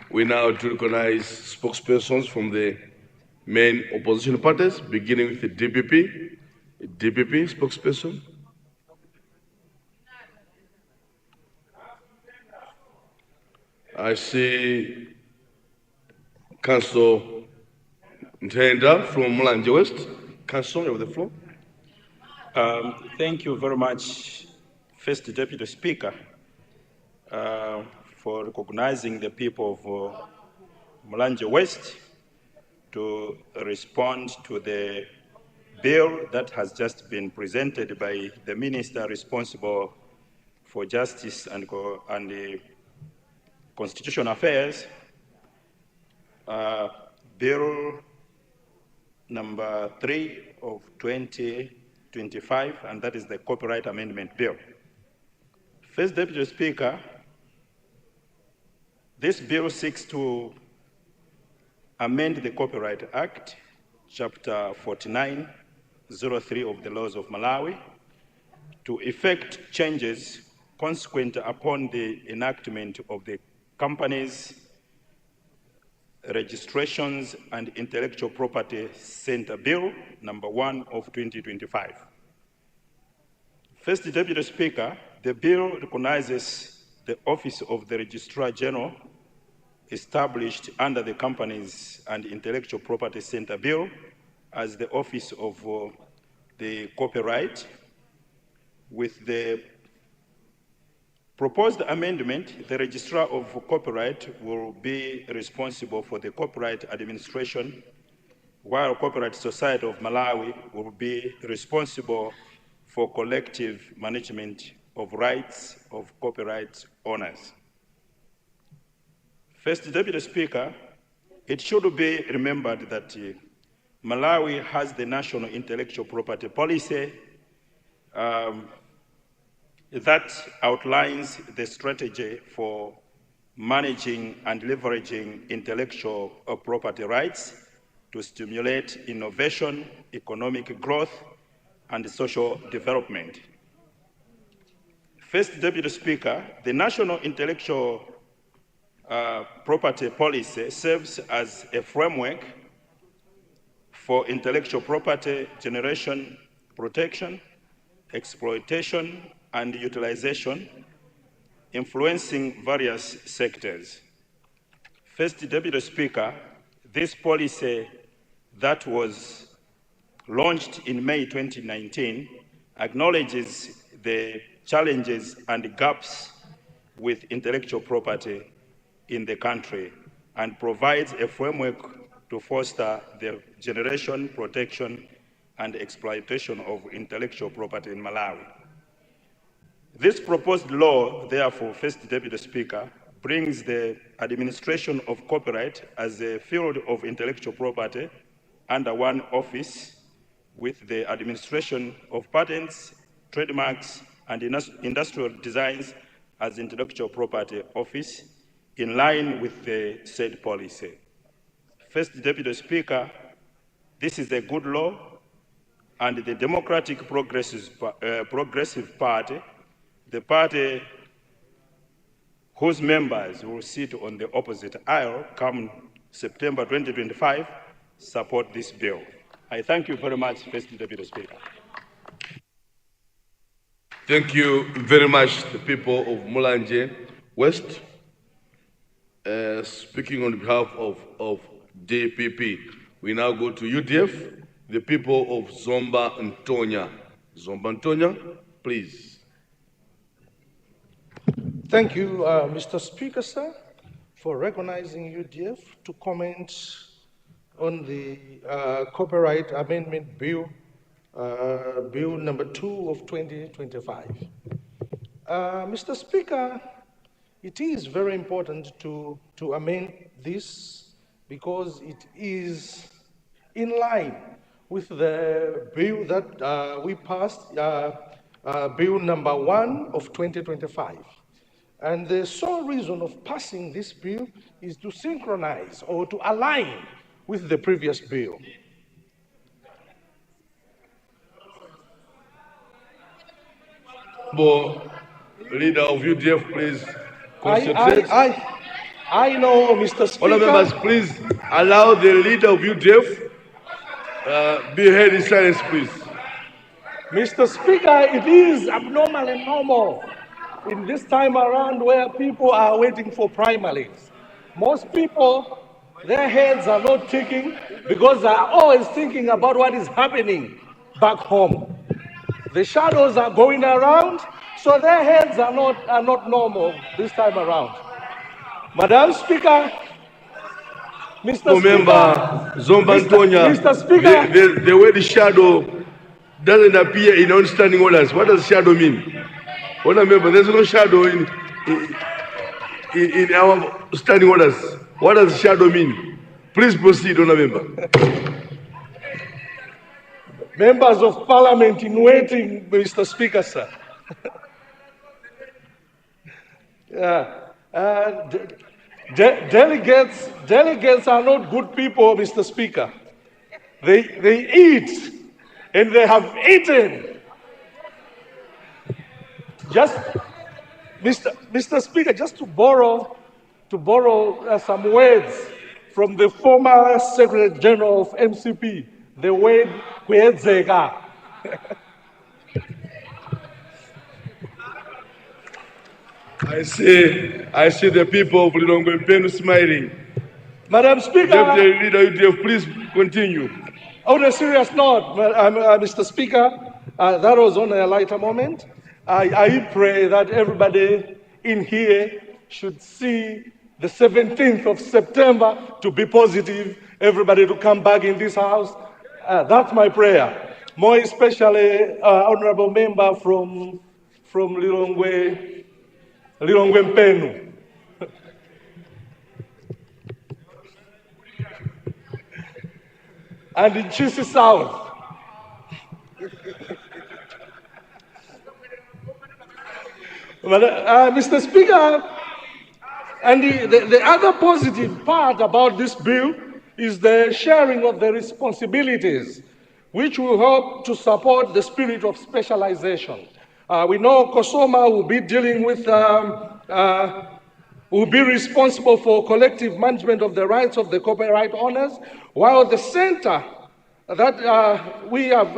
We now to recognize spokespersons from the main opposition parties, beginning with the DPP. DPP spokesperson. I see Councillor Ntenda from Mulanje West. Councillor, you have the floor. Thank you very much, First Deputy Speaker, for recognizing the people of Mulanje West to respond to the bill that has just been presented by the Minister responsible for Justice and Constitutional Affairs, Bill number 3 of 2025, and that is the Copyright Amendment Bill. First Deputy Speaker, this bill seeks to amend the Copyright Act, Chapter 4903 of the laws of Malawi, to effect changes consequent upon the enactment of the Companies, Registrations and Intellectual Property Center Bill number 1 of 2025. First Deputy Speaker, the bill recognizes the Office of the Registrar General established under the Companies and Intellectual Property Center Bill as the Office of the Copyright. With the proposed amendment, the Registrar of Copyright will be responsible for the copyright administration, while Copyright Society of Malawi will be responsible for collective management of rights of copyright owners. First Deputy Speaker, it should be remembered that Malawi has the National Intellectual Property Policy that outlines the strategy for managing and leveraging intellectual property rights to stimulate innovation, economic growth, and social development. First Deputy Speaker, the National Intellectual Property Policy serves as a framework for intellectual property generation, protection, exploitation, and utilization, influencing various sectors. First Deputy Speaker, this policy that was launched in May 2019 acknowledges the challenges and gaps with intellectual property in the country and provides a framework to foster the generation, protection, and exploitation of intellectual property in Malawi. This proposed law, therefore, First Deputy Speaker, brings the administration of copyright as a field of intellectual property under one office, with the administration of patents, trademarks, and industrial designs as intellectual property office, in line with the said policy. First Deputy Speaker, this is a good law, and the Democratic Progressive Party, the party whose members will sit on the opposite aisle come September 2025, support this bill. I thank you very much, First Deputy Speaker. Thank you very much, the people of Mulanje West. Speaking on behalf of DPP, we now go to UDF, the people of Zomba Ntonya. Zomba Ntonya, please. Thank you, Mr. Speaker, sir, for recognizing UDF to comment on the Copyright Amendment Bill, Bill number 2 of 2025. Mr. Speaker, it is very important to amend this because it is in line with the bill that we passed, Bill number 1 of 2025. And the sole reason of passing this bill is to synchronize or to align with the previous bill. Leader of UDF, please concentrate. I know, Mr. Speaker. Honourable members, please allow the leader of UDF be heard in silence, please. Mr. Speaker, it is abnormal and normal in this time around where people are waiting for primaries. Most people, their heads are not ticking because they are always thinking about what is happening back home. The shadows are going around, so their heads are not normal this time around. Madam Speaker, Mr. Member Zomba Mr. Ntonya, Mr. Speaker, the way the shadow doesn't appear in outstanding orders. What does shadow mean? Remember, there's no shadow in our standing orders. What does shadow mean? Please proceed, Honourable Member. Members of Parliament in waiting, Mr. Speaker, sir. Delegates are not good people, Mr. Speaker. They eat, and they have eaten. Just, Mr. Speaker, just to borrow some words from the former Secretary General of MCP, the word kwezeka. I see the people of Nyumba yamalamulo smiling. Madam Speaker, Deputy Leader UDF, please continue. On a serious note, Mr. Speaker, that was on a lighter moment. I pray that everybody in here should see the 17th of September to be positive, everybody to come back in this house. That's my prayer. More especially, honorable member from Lilongwe Mpenu. And in Chisi South. Mr. Speaker, and the other positive part about this bill is the sharing of the responsibilities, which will help to support the spirit of specialization. We know Kosoma will be dealing with, will be responsible for collective management of the rights of the copyright owners, while the center that we have,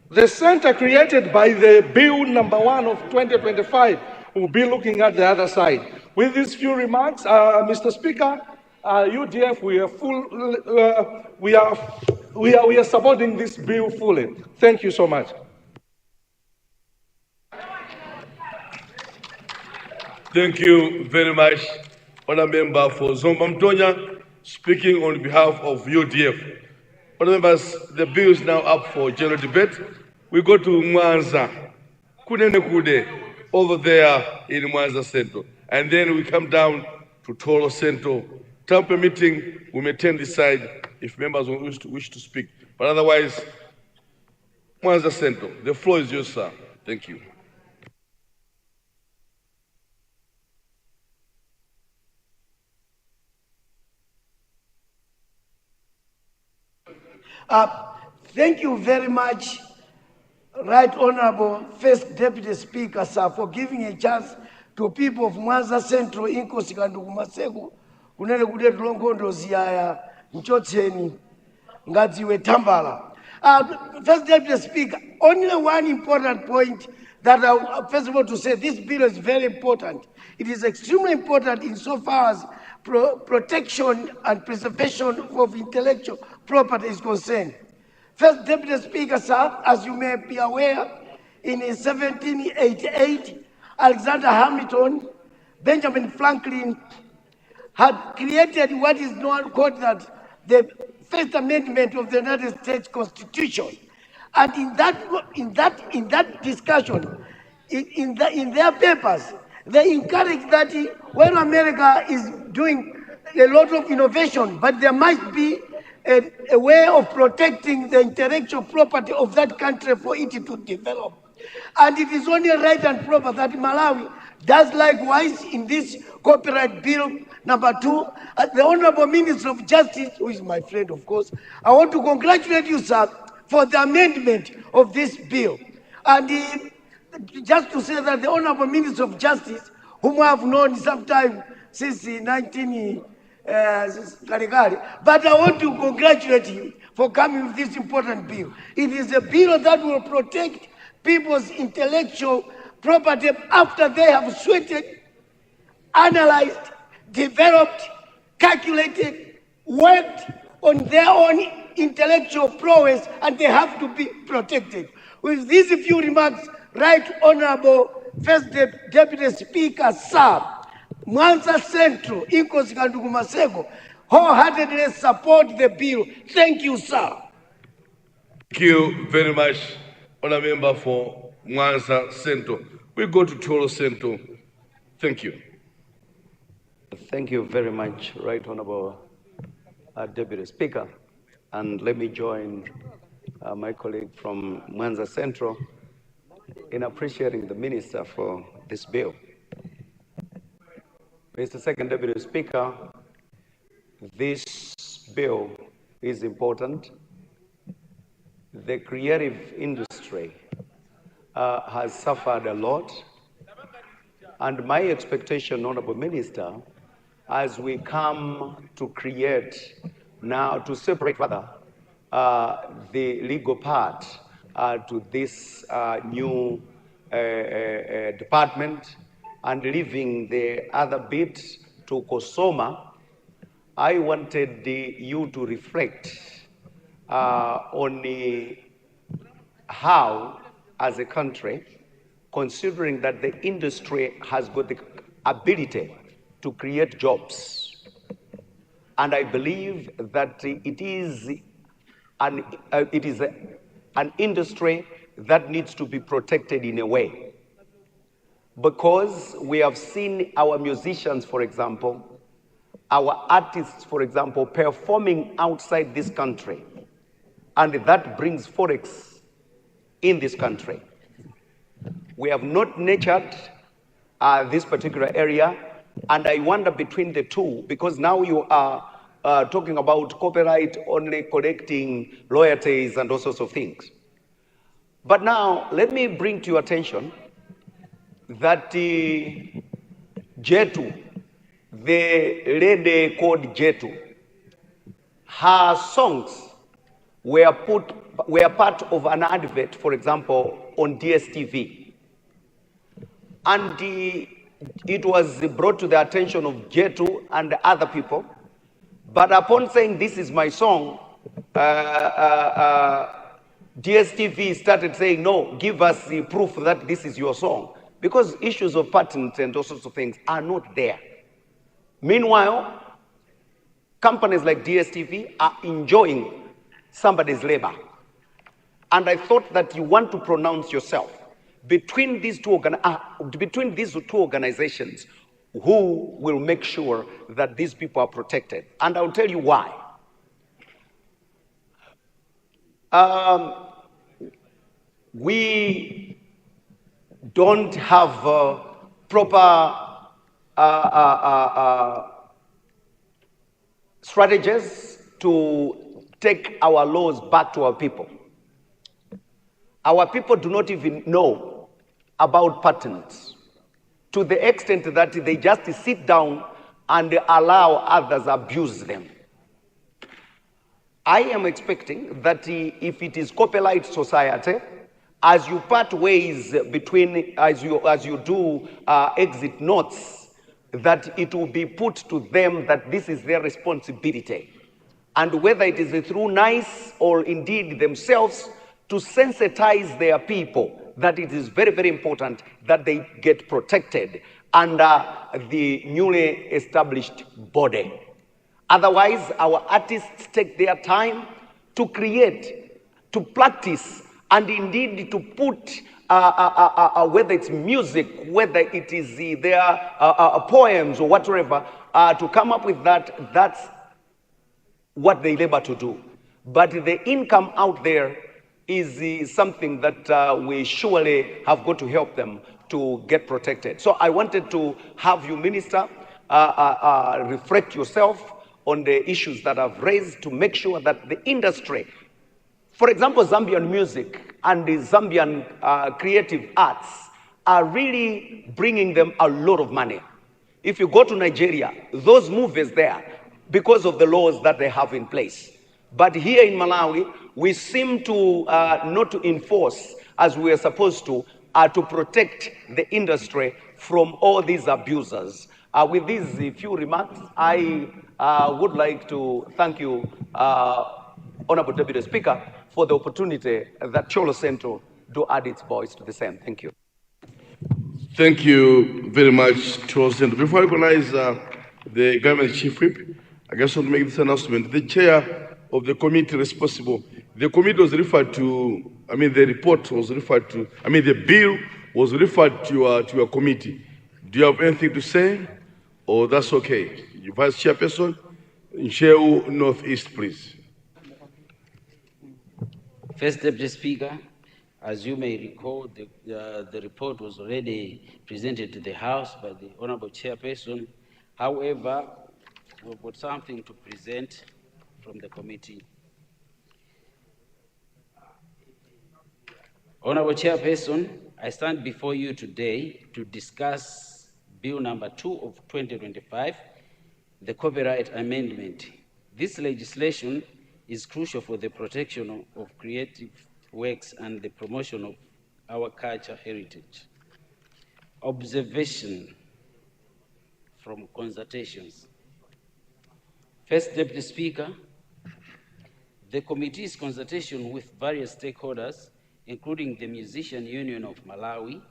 the center created by the Bill number 1 of 2025 will be looking at the other side. With these few remarks, Mr. Speaker, UDF, we are supporting this bill fully. Thank you so much. Thank you very much, Honourable Member for Zomba Ntonya, speaking on behalf of UDF. Honourable members, the bill is now up for general debate. We go to Mwanza, Kunene Kude, over there in Mwanza Central. And then we come down to Toro Central. Time permitting, we may turn this side if members wish to speak. But otherwise, Mwanza Central, the floor is yours, sir. Thank you. Thank you very much, Right Honorable First Deputy Speaker, sir, for giving a chance to people of Mwanza Central, Inkosi Kanduku Maseko, kunene kudetu longondo ziyaya, nchotseni, ngadziwe tambala. First Deputy Speaker, only one important point that I first of all to say this bill is very important. It is extremely important insofar as protection and preservation of intellectual property is concerned. First Deputy Speaker, sir, as you may be aware, in 1788, Alexander Hamilton, Benjamin Franklin had created what is known called that the First Amendment of the United States Constitution. And in that discussion, in their papers, they encourage that when America is doing a lot of innovation, but there might be a way of protecting the intellectual property of that country for it to develop. And it is only right and proper that Malawi does likewise in this copyright bill number 2. The Honorable Minister of Justice, who is my friend, of course, I want to congratulate you, sir, for the amendment of this bill. And just to say that the Honorable Minister of Justice, whom I have known sometime since 19 but I want to congratulate him for coming with this important bill. It is a bill that will protect people's intellectual property after they have sweated, analyzed, developed, calculated, worked on their own intellectual prowess, and they have to be protected. With these few remarks, Right Honorable First Deputy Speaker, Sir, Mwanza Central, Inkosi Kandugu Maseko, wholeheartedly support the bill. Thank you, sir. Thank you very much, Honourable Member for Mwanza Central. We go to Toro Central. Thank you. Thank you very much, Right Honorable Deputy Speaker. And let me join my colleague from Mwanza Central in appreciating the Minister for this bill. Mr. Second Deputy Speaker, this bill is important. The creative industry has suffered a lot. And my expectation, Honorable Minister, as we come to create now, to separate further the legal part to this new department and leaving the other bit to Kosoma, I wanted you to reflect on how, as a country, considering that the industry has got the ability to create jobs, and I believe that it is an industry that needs to be protected in a way, because we have seen our musicians, for example, our artists, for example, performing outside this country, and that brings forex in this country. We have not nurtured this particular area, and I wonder between the two, because now you are talking about copyright only collecting royalties and all sorts of things. But now, let me bring to your attention that Jetu, the lady called Jetu, her songs were part of an advert, for example, on DSTV. And it was brought to the attention of Jetu and other people. But upon saying, "This is my song," DSTV started saying, "No, give us the proof that this is your song," because issues of patent and all sorts of things are not there. Meanwhile, companies like DSTV are enjoying somebody's labor. And I thought that you want to pronounce yourself between these two organizations, who will make sure that these people are protected. And I'll tell you why. We don't have proper strategies to take our laws back to our people. Our people do not even know about patents, to the extent that they just sit down and allow others abuse them. I am expecting that if it is copyright society, as you part ways between, as you do exit notes, that it will be put to them that this is their responsibility. And whether it is through NICE or indeed themselves, to sensitize their people that it is very, very important that they get protected under the newly established body. Otherwise, our artists take their time to create, to practice, and indeed to put, whether it's music, whether it is their poems or whatever, to come up with that. That's what they labor to do. But the income out there is something that we surely have got to help them to get protected. So I wanted to have you, Minister, reflect yourself on the issues that I've raised to make sure that the industry, for example, Zambian music and the Zambian creative arts, are really bringing them a lot of money. If you go to Nigeria, those movies there, because of the laws that they have in place. But here in Malawi, we seem to not to enforce as we are supposed to protect the industry from all these abusers. With these few remarks, I would like to thank you, Honorable Deputy Speaker, for the opportunity that Cholo Central do add its voice to the same. Thank you. Thank you very much, Chosen. Before I recognize the government chief whip, I just want to make this announcement. The chair of the committee responsible, the committee was referred to, the report was referred to, the bill was referred to your committee. Do you have anything to say? Or that's okay? You Vice Chairperson, Nsheu Northeast, please. First Deputy Speaker, as you may recall, the report was already presented to the House by the Honorable Chairperson. However, we've got something to present from the committee. Honorable Chairperson, I stand before you today to discuss Bill number 2 of 2025, the Copyright Amendment. This legislation is crucial for the protection of creative works and the promotion of our culture heritage. Observation from consultations. First Deputy Speaker, the committee's consultation with various stakeholders, including the Musician Union of Malawi,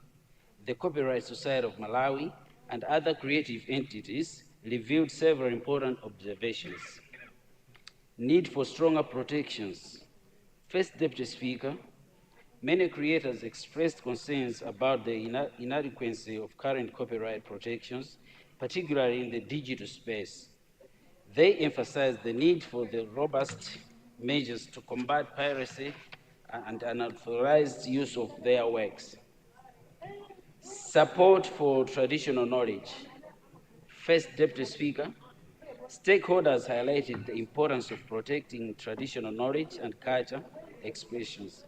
the Copyright Society of Malawi, and other creative entities, revealed several important observations. Need for stronger protections. First Deputy Speaker, many creators expressed concerns about the inadequacy of current copyright protections, particularly in the digital space. They emphasized the need for the robust measures to combat piracy and unauthorized use of their works. Support for traditional knowledge. First Deputy Speaker, stakeholders highlighted the importance of protecting traditional knowledge and culture expressions,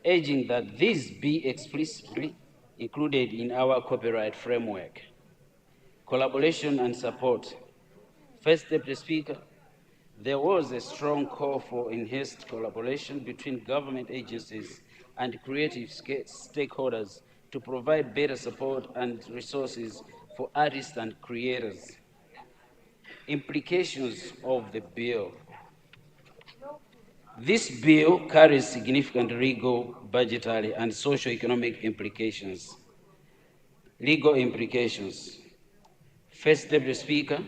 urging that these be explicitly included in our copyright framework. Collaboration and support. First Deputy Speaker, there was a strong call for enhanced collaboration between government agencies and creative stakeholders to provide better support and resources for artists and creators. Implications of the bill. This bill carries significant legal, budgetary, and socio-economic implications. Legal implications. First Deputy Speaker,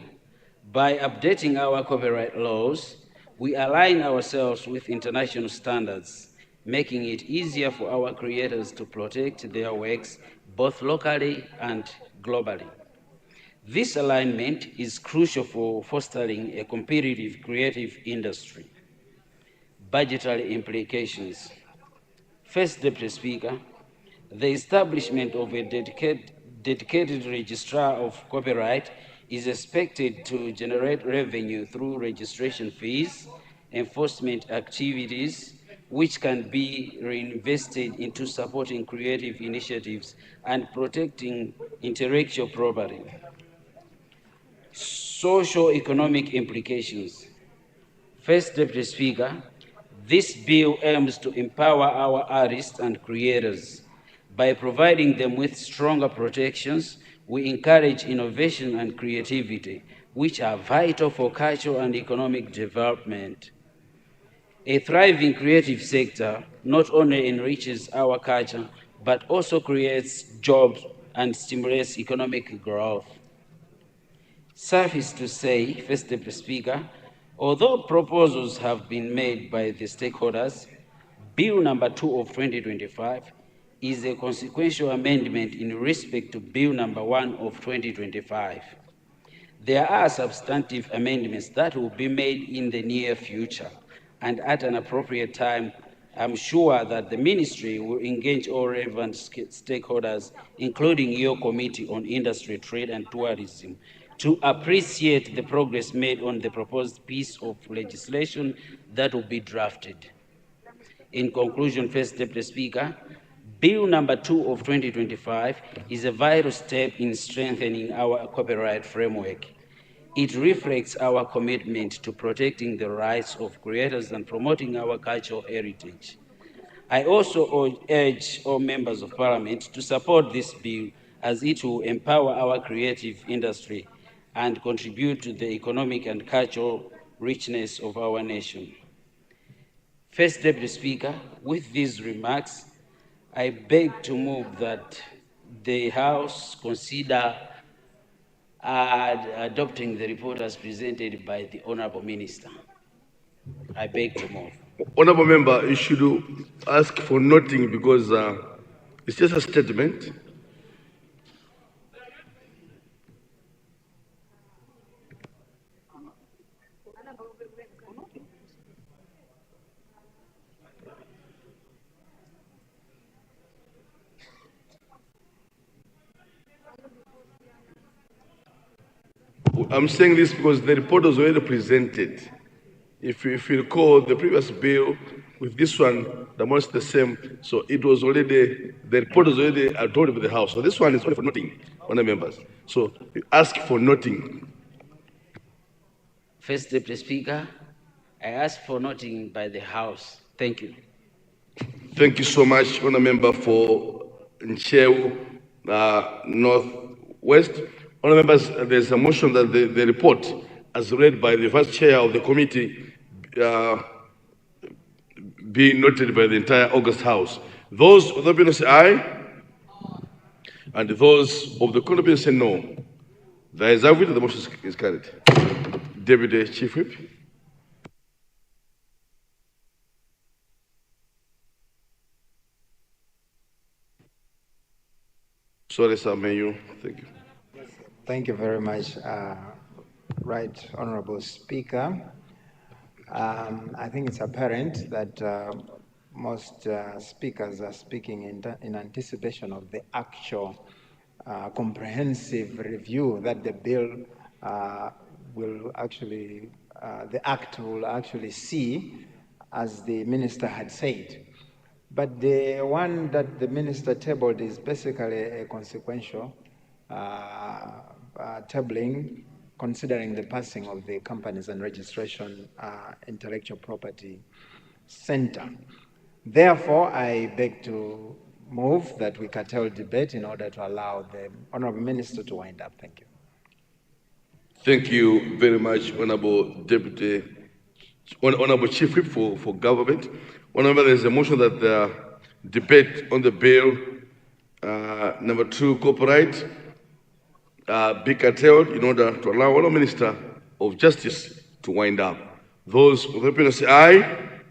by updating our copyright laws, we align ourselves with international standards, making it easier for our creators to protect their works both locally and globally. This alignment is crucial for fostering a competitive creative industry. Budgetary implications. First Deputy Speaker, the establishment of a dedicated registrar of copyright is expected to generate revenue through registration fees, enforcement activities, which can be reinvested into supporting creative initiatives and protecting intellectual property. Socio-economic implications. First Deputy Speaker, this bill aims to empower our artists and creators. By providing them with stronger protections, we encourage innovation and creativity, which are vital for cultural and economic development. A thriving creative sector not only enriches our culture, but also creates jobs and stimulates economic growth. Suffice to say, First Deputy Speaker, although proposals have been made by the stakeholders, Bill number 2 of 2025 is a consequential amendment in respect to Bill number 1 of 2025. There are substantive amendments that will be made in the near future, and at an appropriate time, I'm sure that the ministry will engage all relevant stakeholders, including your Committee on Industry, Trade and Tourism, to appreciate the progress made on the proposed piece of legislation that will be drafted. In conclusion, First Deputy Speaker, Bill number 2 of 2025 is a vital step in strengthening our copyright framework. It reflects our commitment to protecting the rights of creators and promoting our cultural heritage. I also urge all members of Parliament to support this bill, as it will empower our creative industry and contribute to the economic and cultural richness of our nation. First Deputy Speaker, with these remarks, I beg to move that the House consider adopting the report as presented by the Honorable Minister. I beg to move. Honorable Member, you should ask for noting because it's just a statement. I'm saying this because the report was already presented. If you recall, the previous bill with this one, the most the same. So it was already, the report was already adopted by the House. So this one is only for noting, honourable members. So you ask for noting. First Deputy Speaker, I ask for noting by the House. Thank you. Thank you so much, honourable member for Nchew, Northwest. Honourable members, there's a motion that the report, as read by the Vice Chair of the committee, be noted by the entire August House. Those of the opinion say aye, and those of the contrary say no. The ayes have it, the motion is carried. Deputy Chief Whip. Sorry, sir, may you? Thank you. Thank you very much, Right Honorable Speaker. I think it's apparent that most speakers are speaking in anticipation of the actual comprehensive review that the bill will actually, the act will actually see, as the minister had said. But the one that the minister tabled is basically a consequential tabling, considering the passing of the Companies and Registration Intellectual Property Center. Therefore, I beg to move that we curtail debate in order to allow the Honorable Minister to wind up. Thank you. Thank you very much, Honorable Chief Whip for Government. Honorable, there is a motion that the debate on the bill number 2, copyright, be curtailed in order to allow Honorable Minister of Justice to wind up. Those of the opinion say aye,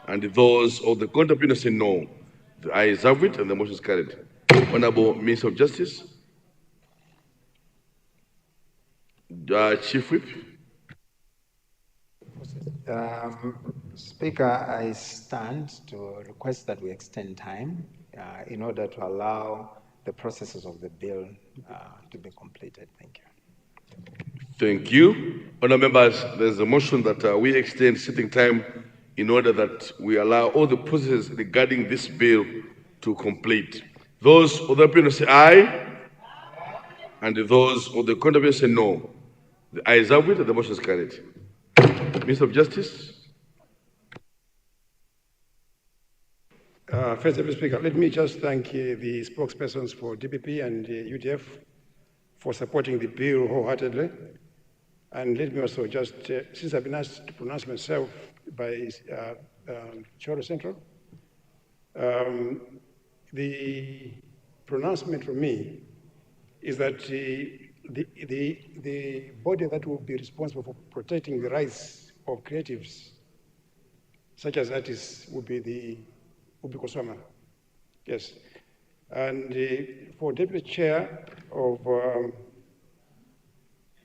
and those of the contrary opinion say no. The ayes have it, and the motion is carried. Honorable Minister of Justice, Chief Whip. Speaker, I stand to request that we extend time in order to allow the processes of the bill to be completed. Thank you. Thank you. Honourable members, there's a motion that we extend sitting time in order that we allow all the processes regarding this bill to complete. Those of the opinion say aye, and those of the contrary say no. The ayes have it, and the motion is carried. Minister of Justice. First Deputy Speaker, let me just thank the spokespersons for DPP and UDF for supporting the bill wholeheartedly. And let me also just, since I've been asked to pronounce myself by Choro Central, the pronouncement from me is that the body that will be responsible for protecting the rights of creatives, such as artists, would be Kosama. Yes. And for Deputy Chair of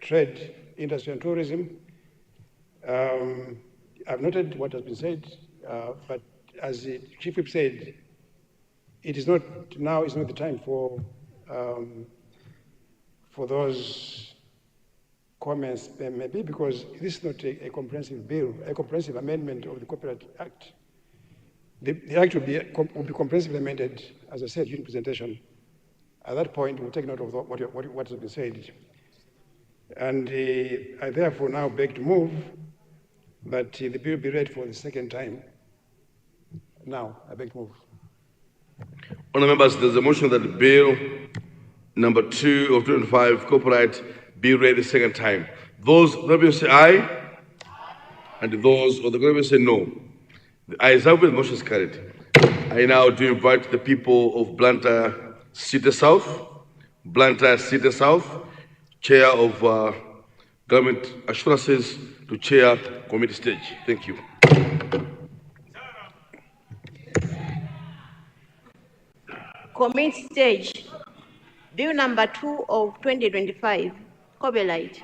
Trade, Industry and Tourism, I've noted what has been said, but as the Chief Whip said, it is not, now is not the time for those comments, maybe because this is not a comprehensive bill, a comprehensive amendment of the Copyright Act. The Act will be comprehensively amended, as I said during presentation. At that point, we'll take note of what has been said. And I therefore now beg to move that the bill be read for the second time. Now, I beg to move. Honourable members, there's a motion that the bill number 2 of 2025, copyright, be read the second time. Those that say aye, and those of the government say no. The ayes have it, the motion is carried. I now do invite the people of Blantyre City South, Chair of Government Assurances, to chair committee stage. Thank you. Committee stage. Bill number 2 of 2025, copyright.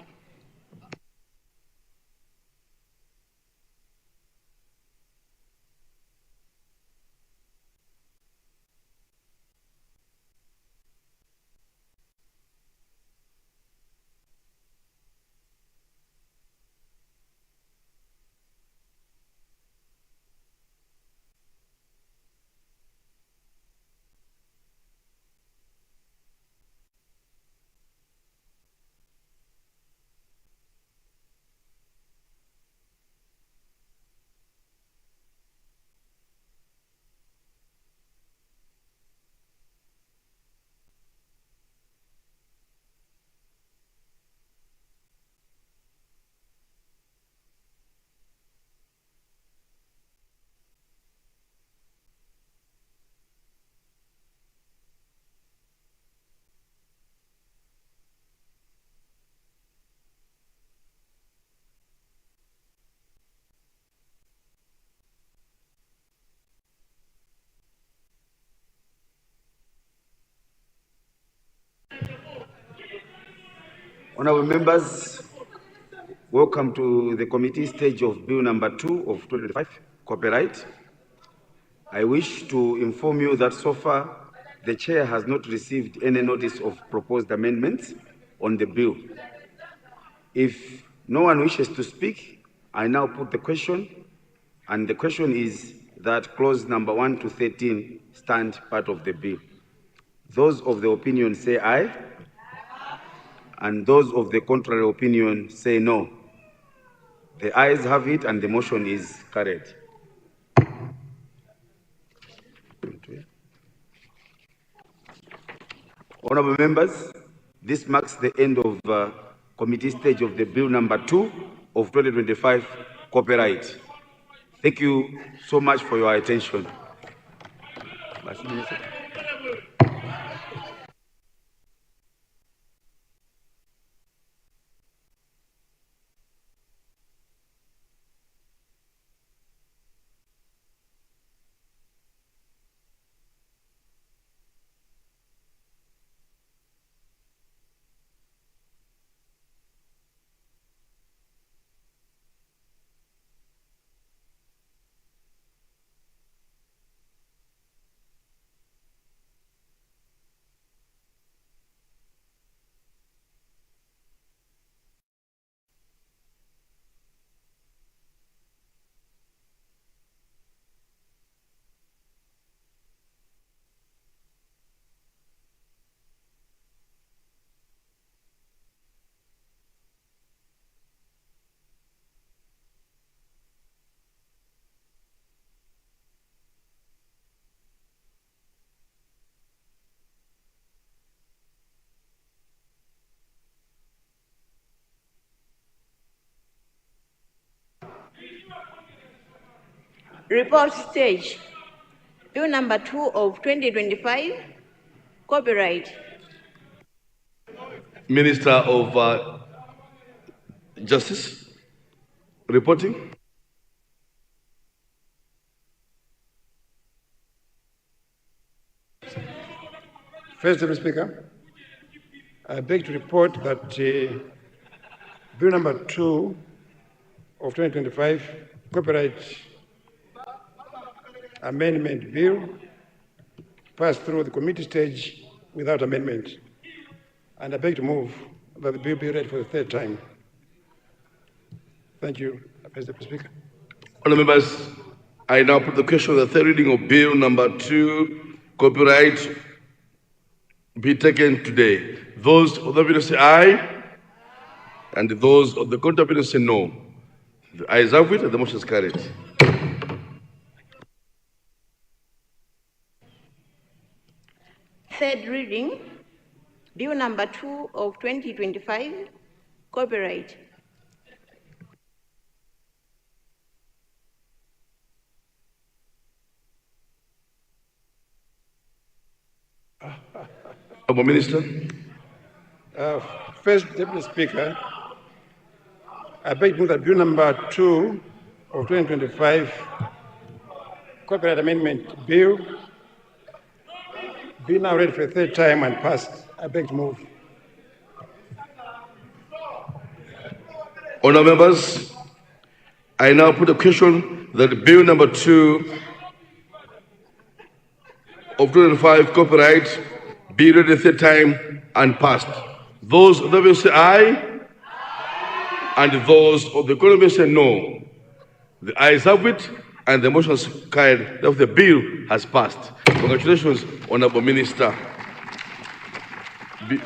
Honourable members, welcome to the committee stage of Bill number 2 of 2025, copyright. I wish to inform you that so far the chair has not received any notice of proposed amendments on the bill. If no one wishes to speak, I now put the question, and the question is that clause number 1 to 13 stand part of the bill. Those of the opinion say aye, and those of the contrary opinion say no. The ayes have it, and the motion is carried. Honourable members, this marks the end of committee stage of the bill number 2 of 2025, copyright. Thank you so much for your attention. Report stage. Bill number 2 of 2025, copyright. Minister of Justice, reporting. First, Mr. Speaker, I beg to report that Bill number 2 of 2025, copyright amendment bill, passed through the committee stage without amendment. And I beg to move that the bill be read for the third time. Thank you, Mr. Speaker. Honourable members, I now put the question of the third reading of Bill number 2, copyright, be taken today. Those of the opinion say aye, and those of the contrary opinion say no. The ayes have it, and the motion is carried. Third reading, Bill number 2 of 2025, copyright. Honourable Minister. First Deputy Speaker, I beg to move that Bill number 2 of 2025, Copyright Amendment Bill, be now read for the third time and passed. I beg to move. Honourable members, I now put a question that Bill number 2 of 2025, copyright, be read the third time and passed. Those of the will say aye, and those of the contrary say no. The ayes have it, and the motion is carried. Therefore, the bill has passed. Congratulations, Honourable Minister.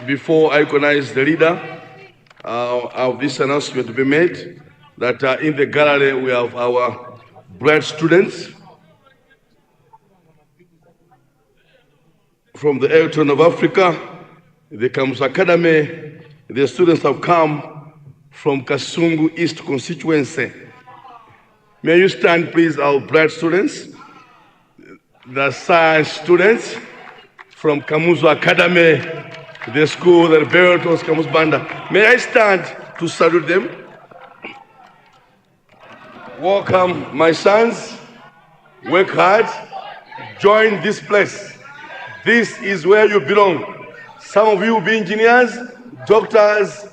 Before I recognize the leader of this announcement to be made, that in the gallery we have our bright students from the Ayrton of Africa, the Camus Academy. The students have come from Kasungu East constituency. May you stand, please, our bright students, the science students from Kamuzu Academy, the school that built was Kamus Banda. May I stand to salute them? Welcome, my sons. Work hard. Join this place. This is where you belong. Some of you will be engineers, doctors,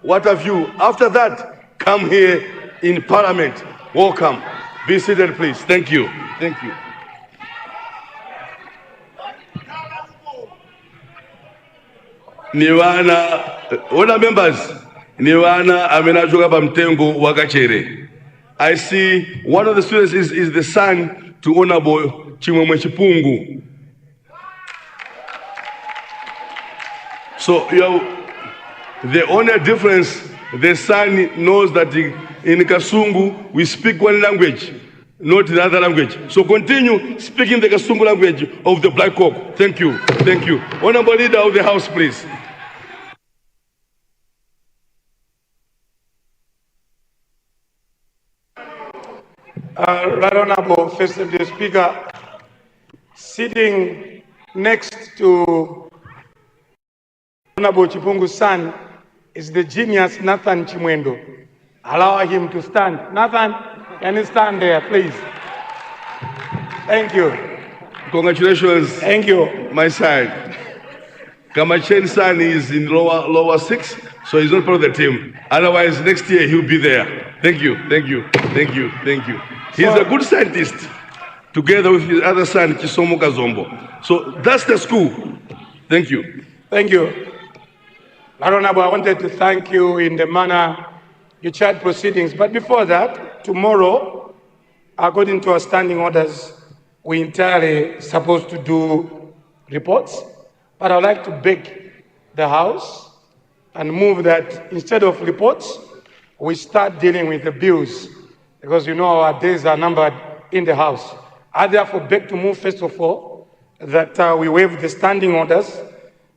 what have you. After that, come here in Parliament. Welcome. Be seated, please. Thank you. Thank you. Niwana, what are members? Niwana amenajoka bamtengo wakachere. I see one of the students is the son to Honorable Chimwemwe Chipungu. So the only difference, the son knows that in Kasungu we speak one language, not the other language. So continue speaking the Kasungu language of the Black Hawk. Thank you. Thank you. Honorable Leader of the House, please. Right Honorable First Deputy Speaker, sitting next to Honorable Chipungu's son is the genius Nathan Chimwendo. Allow him to stand. Nathan, can you stand there, please? Thank you. Congratulations. Thank you. My side. Kamachen's son is in lower 6, so he's not part of the team. Otherwise, next year he'll be there. Thank you, thank you, thank you, thank you. He's a good scientist, together with his other son, Chisomo Kazombo. So that's the school. Thank you. Thank you. Honorable, I wanted to thank you in the manner you chaired proceedings. But before that, tomorrow, according to our standing orders, we entirely supposed to do reports. But I'd like to beg the House and move that instead of reports, we start dealing with the bills, because you know our days are numbered in the House. I therefore beg to move, first of all, that we waive the standing orders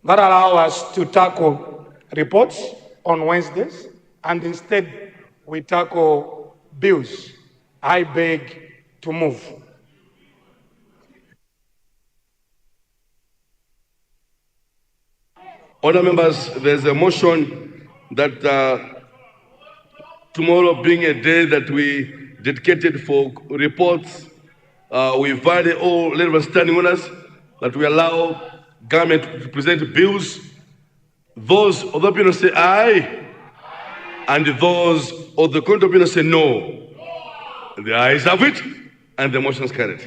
that allow us to tackle reports on Wednesdays, and instead we tackle bills. I beg to move. Honourable members, there's a motion that tomorrow being a day that we dedicated for reports, we value all relevant standing orders, that we allow government to present bills. Those of the opinion say aye, and those of the contrary opinion say no. The ayes have it, and the motion is carried.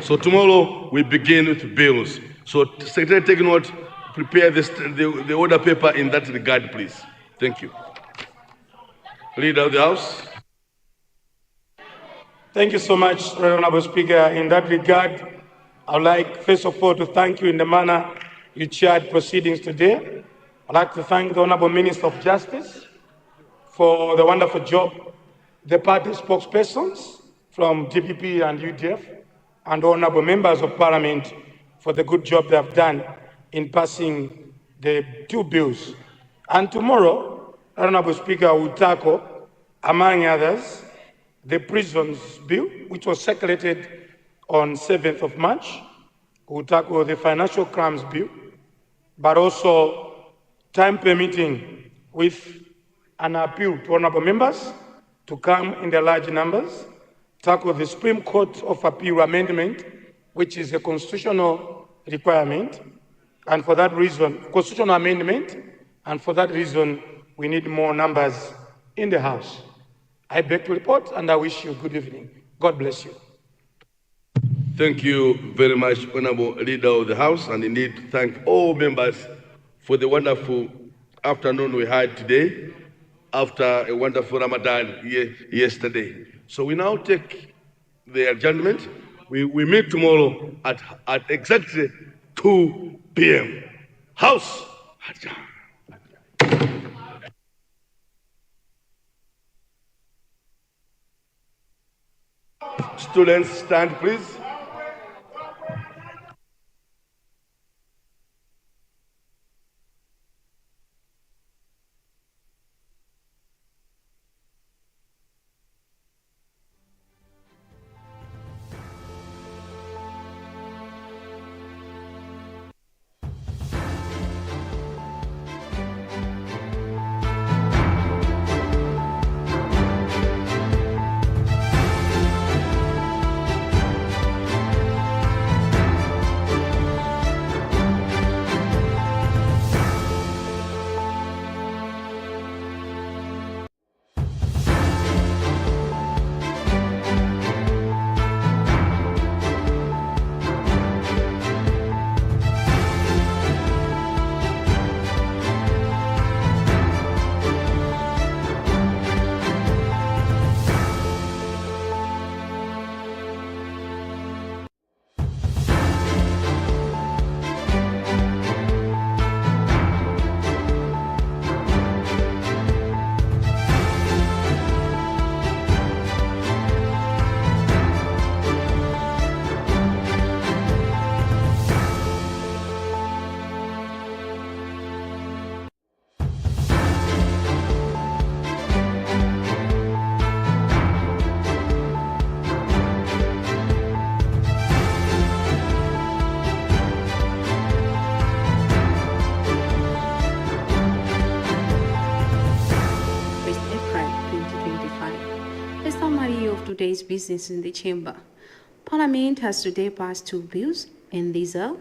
So tomorrow we begin with bills. So Secretary, take note, prepare the order paper in that regard, please. Thank you. Leader of the House. Thank you so much, Right Honorable Speaker. In that regard, I would like, first of all, to thank you in the manner you chaired proceedings today. I'd like to thank the Honorable Minister of Justice for the wonderful job, the party spokespersons from DPP and UDF, and honorable members of Parliament for the good job they have done in passing the two bills. And tomorrow, Honorable Speaker will tackle, among others, the prisons bill, which was circulated on 7th of March. We'll tackle the financial crimes bill, but also, time permitting, with an appeal to honorable members to come in the large numbers, tackle the Supreme Court of Appeal amendment, which is a constitutional requirement, and for that reason, constitutional amendment, and for that reason, we need more numbers in the House. I beg to report, and I wish you a good evening. God bless you. Thank you very much, Honorable Leader of the House, and indeed thank all members for the wonderful afternoon we had today after a wonderful Ramadan yesterday. So we now take the adjournment. We meet tomorrow at exactly 2 p.m. House adjourned. Students, stand please. Today's business in the chamber. Parliament has today passed two bills, and these are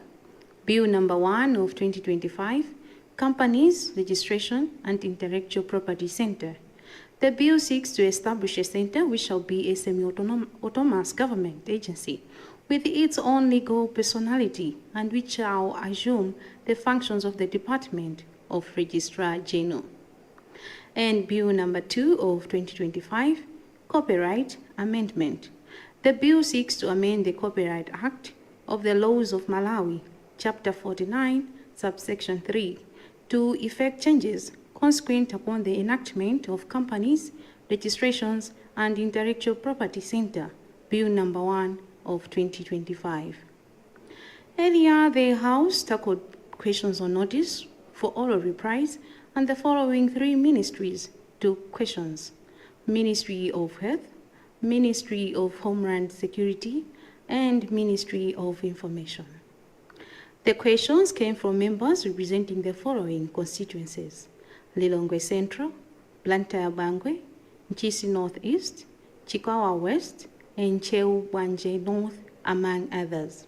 Bill number 1 of 2025, Companies, Registration and Intellectual Property Center. The bill seeks to establish a center which shall be a semi-autonomous government agency with its own legal personality and which shall assume the functions of the Department of Registrar General. And Bill number 2 of 2025, Copyright Amendment. The bill seeks to amend the Copyright Act of the Laws of Malawi, Chapter 49, Subsection 3, to effect changes consequent upon the enactment of Companies, Registrations and Intellectual Property Center, Bill number 1 of 2025. Earlier, the House tackled questions on notice for oral replies and the following three ministries to questions: Ministry of Health, Ministry of Homeland Security, and Ministry of Information. The questions came from members representing the following constituencies: Lilongwe Central, Blantyre Bangwe, Nchisi Northeast, Chikwawa West, and Cheu Bwanje North, among others.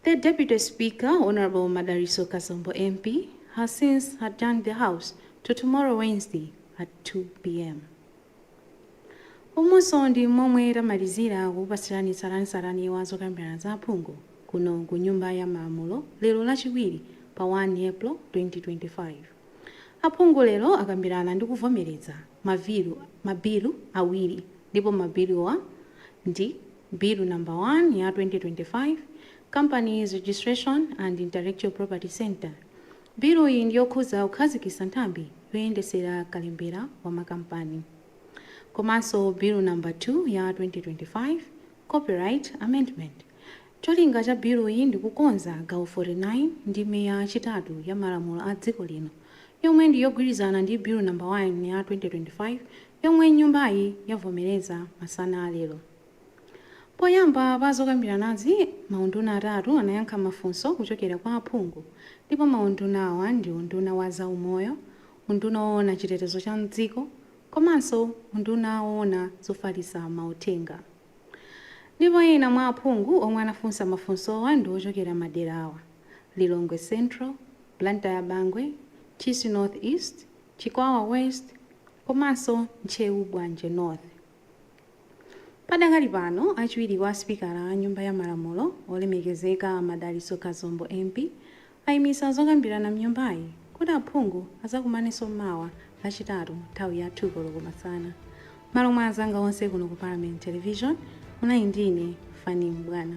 The Deputy Speaker, Honorable Madariso Kasombo MP, has since adjourned the House to tomorrow Wednesday at 2 p.m. Umusondi momwe tamalizira kupasirani sarani wazokambirana za aphungu kuno ku Nyumba yamalamulo lero lachiwiri pa 1 April 2025. Aphungu lero akambirana ndi kuvomereza mabilu awiri, ndipo mabiluwa ndi bill number 1 ya 2025 Companies Registration and Intellectual Property Center. Bill iyi ndiyokhuza kukhazikitsa nthambi yoyendetsera kalembera wa makampani. Komanso bill number 2 ya 2025 Copyright Amendment. Cholinga cha bill iyi ndikukonza gawo 49 ndime ya chitatu ya malamulo a dziko lino yomwe ndiyogwirizana ndi bill number 1 ya 2025 yomwe nyumbayi yavomereza masana lero. Poyamba pa zokambiranazi maunduna atatu anayankha mafunso kuchokera kwa aphungu, ndipo maunduna awa ndi unduna wa zaumoyo, unduna woona chitetezo cha mdziko, komanso unduna woona zofalitsa mauthenga. Ndipo ena mwa aphungu omwe anafunsa mafunsowa ndi ochokera madera awa: Lilongwe Central, Blantyre Bangwe, Chisi North East, Chikwawa West, komanso Nchewu Bwanje North. Padakali pano achiwiri kwa spikala a Nyumba yamalamulo olemekezeka Madaliso Kazombo MP ayimisa zokambirana mnyumbayi kuti aphungu azakumanenso mawa lachitatu nthawi ya 2 koloko masana. Malo mwa azanga onse kuno ku Parliament Television, munali ndine Fani Mbwana.